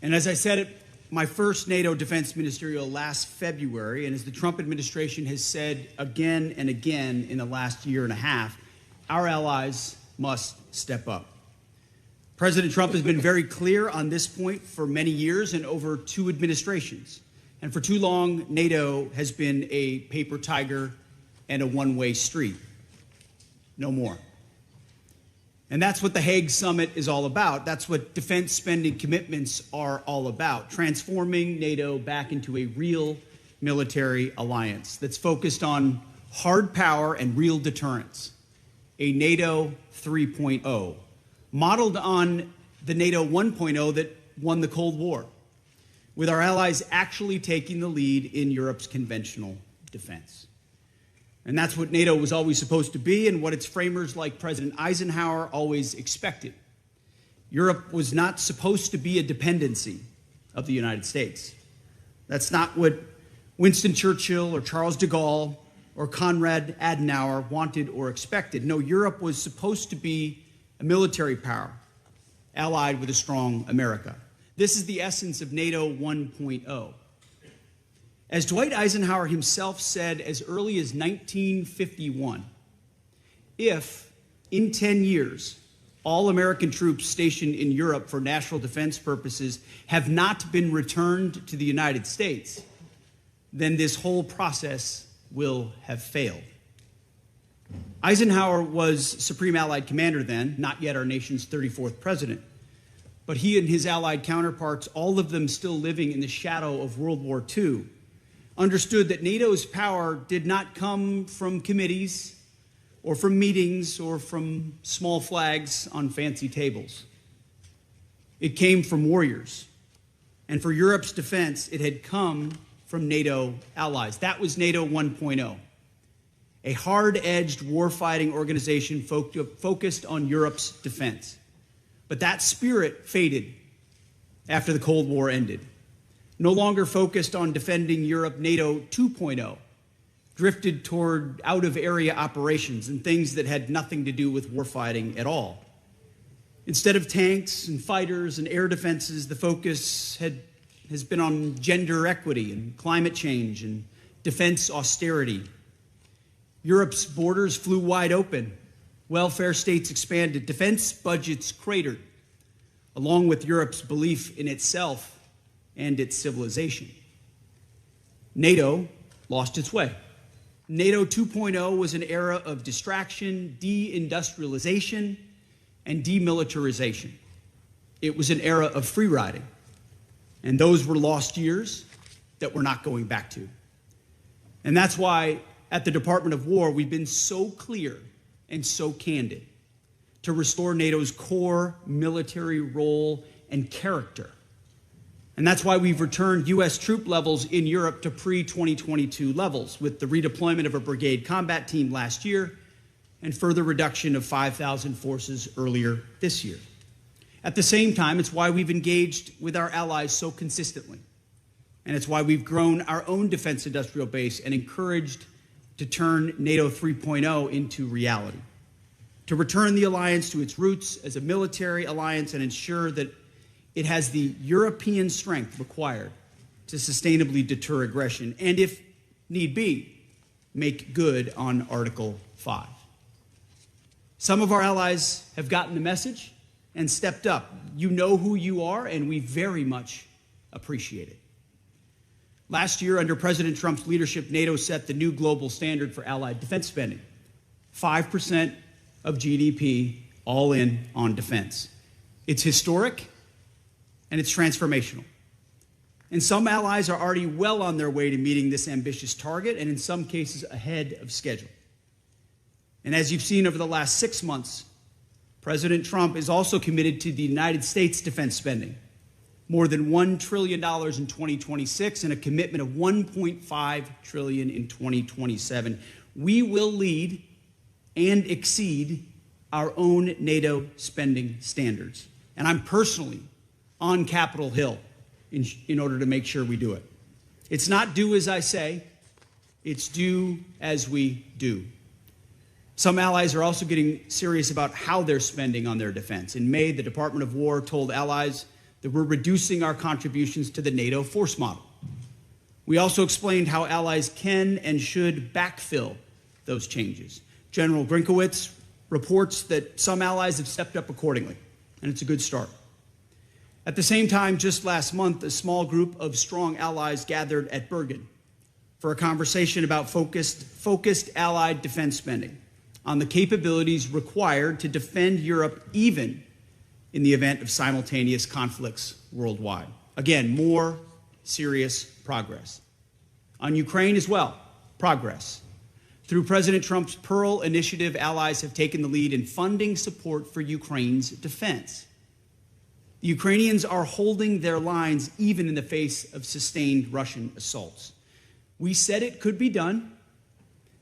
And as I said at my first NATO defense ministerial last February, and as the Trump administration has said again and again in the last year and a half, our allies must step up. President Trump has been very clear on this point for many years and over 2 administrations. And for too long, NATO has been a paper tiger and a one-way street. No more. And that's what the Hague Summit is all about. That's what defense spending commitments are all about, transforming NATO back into a real military alliance that's focused on hard power and real deterrence, a NATO 3.0, modeled on the NATO 1.0 that won the Cold War, with our allies actually taking the lead in Europe's conventional defense. And that's what NATO was always supposed to be and what its framers like President Eisenhower always expected. Europe was not supposed to be a dependency of the United States. That's not what Winston Churchill or Charles de Gaulle or Konrad Adenauer wanted or expected. No, Europe was supposed to be a military power allied with a strong America. This is the essence of NATO 1.0. As Dwight Eisenhower himself said as early as 1951, if in 10 years all American troops stationed in Europe for national defense purposes have not been returned to the United States, then this whole process will have failed. Eisenhower was Supreme Allied Commander then, not yet our nation's 34th president. But he and his Allied counterparts, all of them still living in the shadow of World War II, understood that NATO's power did not come from committees or from meetings or from small flags on fancy tables. It came from warriors. And for Europe's defense, it had come from NATO allies. That was NATO 1.0, a hard-edged warfighting organization focused on Europe's defense. But that spirit faded after the Cold War ended. No longer focused on defending Europe, NATO 2.0 drifted toward out-of-area operations and things that had nothing to do with warfighting at all. Instead of tanks and fighters and air defenses, the focus has been on gender equity and climate change and defense austerity. Europe's borders flew wide open. Welfare states expanded. Defense budgets cratered, along with Europe's belief in itself and its civilization. NATO lost its way. NATO 2.0 was an era of distraction, deindustrialization, and demilitarization. It was an era of free riding, and those were lost years that we're not going back to. And that's why at the Department of War, we've been so clear and so candid to restore NATO's core military role and character. And that's why we've returned U.S. troop levels in Europe to pre-2022 levels, with the redeployment of a brigade combat team last year and further reduction of 5,000 forces earlier this year. At the same time, it's why we've engaged with our allies so consistently. And it's why we've grown our own defense industrial base and encouraged to turn NATO 3.0 into reality, to return the alliance to its roots as a military alliance and ensure that it has the European strength required to sustainably deter aggression and, if need be, make good on Article 5. Some of our allies have gotten the message and stepped up. You know who you are, and we very much appreciate it. Last year, under President Trump's leadership, NATO set the new global standard for allied defense spending, 5% of GDP, all in on defense. It's historic, and it's transformational. And some allies are already well on their way to meeting this ambitious target, and in some cases ahead of schedule. And as you've seen over the last 6 months, President Trump is also committed to the United States defense spending, more than $1 trillion in 2026 and a commitment of $1.5 trillion in 2027. We will lead and exceed our own NATO spending standards. And I'm personally on Capitol Hill in order to make sure we do it. It's not do as I say, it's do as we do. Some allies are also getting serious about how they're spending on their defense. In May, the Department of War told allies that we're reducing our contributions to the NATO force model. We also explained how allies can and should backfill those changes. General Grinkowitz reports that some allies have stepped up accordingly, and it's a good start. At the same time, just last month, a small group of strong allies gathered at Bergen for a conversation about focused allied defense spending on the capabilities required to defend Europe even in the event of simultaneous conflicts worldwide. Again, more serious progress. On Ukraine as well, progress. Through President Trump's Pearl Initiative, allies have taken the lead in funding support for Ukraine's defense. The Ukrainians are holding their lines even in the face of sustained Russian assaults. We said it could be done,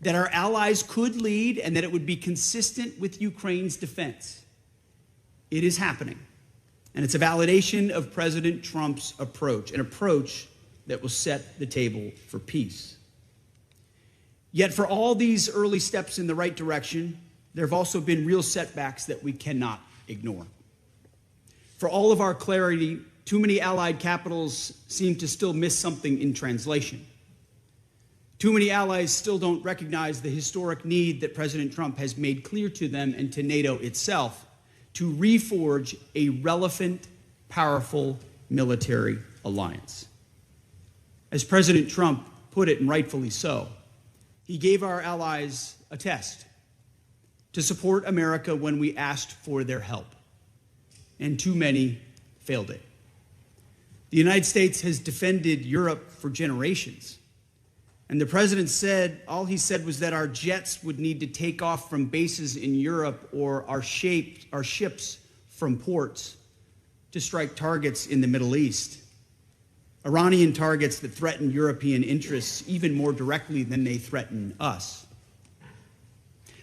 that our allies could lead, and that it would be consistent with Ukraine's defense. It is happening, and it's a validation of President Trump's approach, an approach that will set the table for peace. Yet for all these early steps in the right direction, there have also been real setbacks that we cannot ignore. For all of our clarity, too many allied capitals seem to still miss something in translation. Too many allies still don't recognize the historic need that President Trump has made clear to them and to NATO itself to reforge a relevant, powerful military alliance. As President Trump put it, and rightfully so, he gave our allies a test to support America when we asked for their help, and too many failed it. The United States has defended Europe for generations, and the president said, all he said was that our jets would need to take off from bases in Europe or our ships from ports to strike targets in the Middle East. Iranian targets that threaten European interests even more directly than they threaten us.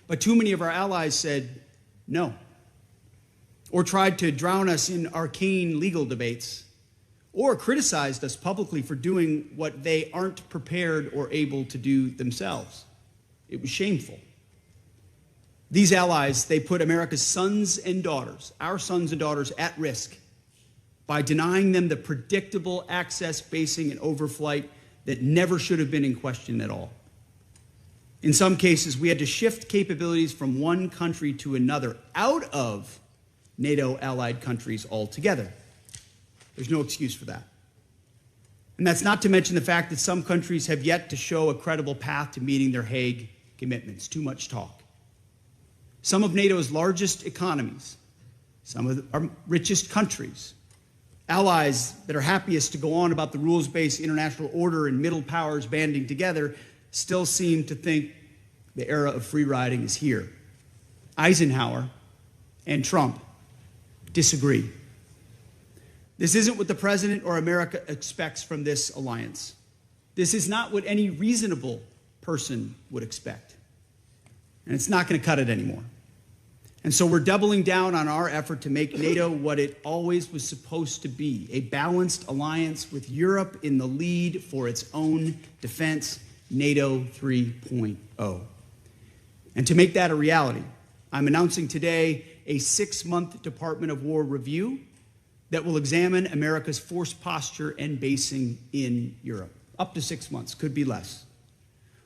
But too many of our allies said no, or tried to drown us in arcane legal debates, or criticized us publicly for doing what they aren't prepared or able to do themselves. It was shameful. These allies, they put America's sons and daughters, our sons and daughters, at risk by denying them the predictable access, basing, and overflight that never should have been in question at all. In some cases, we had to shift capabilities from one country to another out of NATO allied countries altogether. There's no excuse for that. And that's not to mention the fact that some countries have yet to show a credible path to meeting their Hague commitments. Too much talk. Some of NATO's largest economies, some of our richest countries, allies that are happiest to go on about the rules-based international order and middle powers banding together still seem to think the era of free riding is here. Eisenhower and Trump disagree. This isn't what the president or America expects from this alliance. This is not what any reasonable person would expect. And it's not going to cut it anymore. And so we're doubling down on our effort to make NATO what it always was supposed to be, a balanced alliance with Europe in the lead for its own defense, NATO 3.0. And to make that a reality, I'm announcing today a 6-month Department of War review that will examine America's force posture and basing in Europe. Up to 6 months, could be less.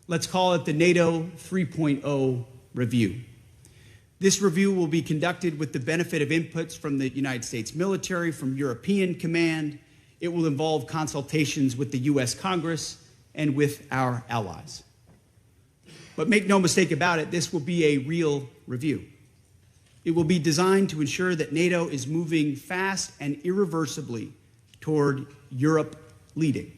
Let's call it the NATO 3.0 review. This review will be conducted with the benefit of inputs from the United States military, from European Command. It will involve consultations with the U.S. Congress and with our allies. But make no mistake about it, this will be a real review. It will be designed to ensure that NATO is moving fast and irreversibly toward Europe leading,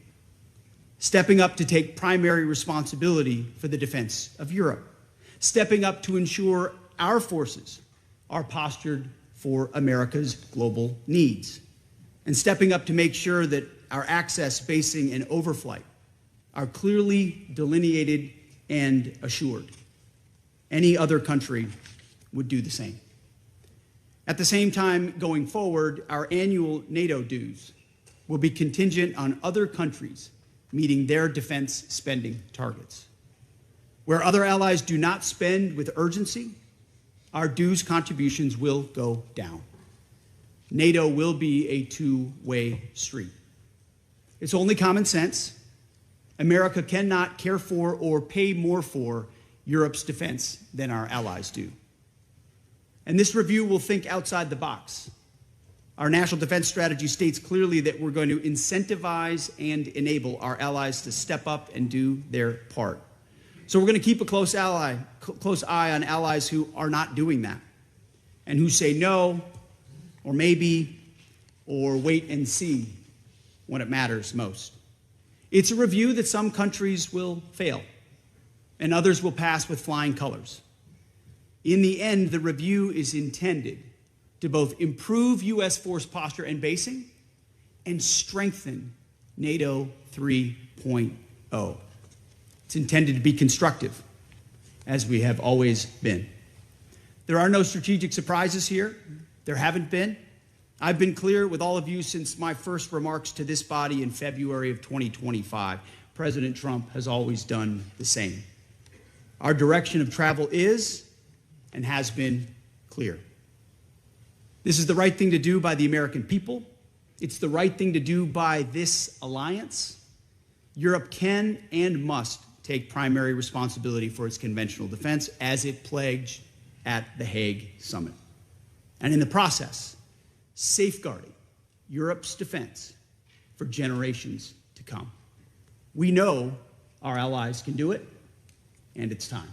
stepping up to take primary responsibility for the defense of Europe, stepping up to ensure our forces are postured for America's global needs, and stepping up to make sure that our access, basing, and overflight are clearly delineated and assured. Any other country would do the same. At the same time, going forward, our annual NATO dues will be contingent on other countries meeting their defense spending targets. Where other allies do not spend with urgency, our dues contributions will go down. NATO will be a two-way street. It's only common sense. America cannot care for or pay more for Europe's defense than our allies do. And this review will think outside the box. Our national defense strategy states clearly that we're going to incentivize and enable our allies to step up and do their part. So we're going to keep a close eye on allies who are not doing that and who say no, or maybe, or wait and see when it matters most. It's a review that some countries will fail and others will pass with flying colors. In the end, the review is intended to both improve U.S. force posture and basing and strengthen NATO 3.0. It's intended to be constructive, as we have always been. There are no strategic surprises here. There haven't been. I've been clear with all of you since my first remarks to this body in February of 2025. President Trump has always done the same. Our direction of travel is and has been clear. This is the right thing to do by the American people. It's the right thing to do by this alliance. Europe can and must take primary responsibility for its conventional defense as it pledged at the Hague Summit. And in the process, safeguarding Europe's defense for generations to come. We know our allies can do it, and it's time.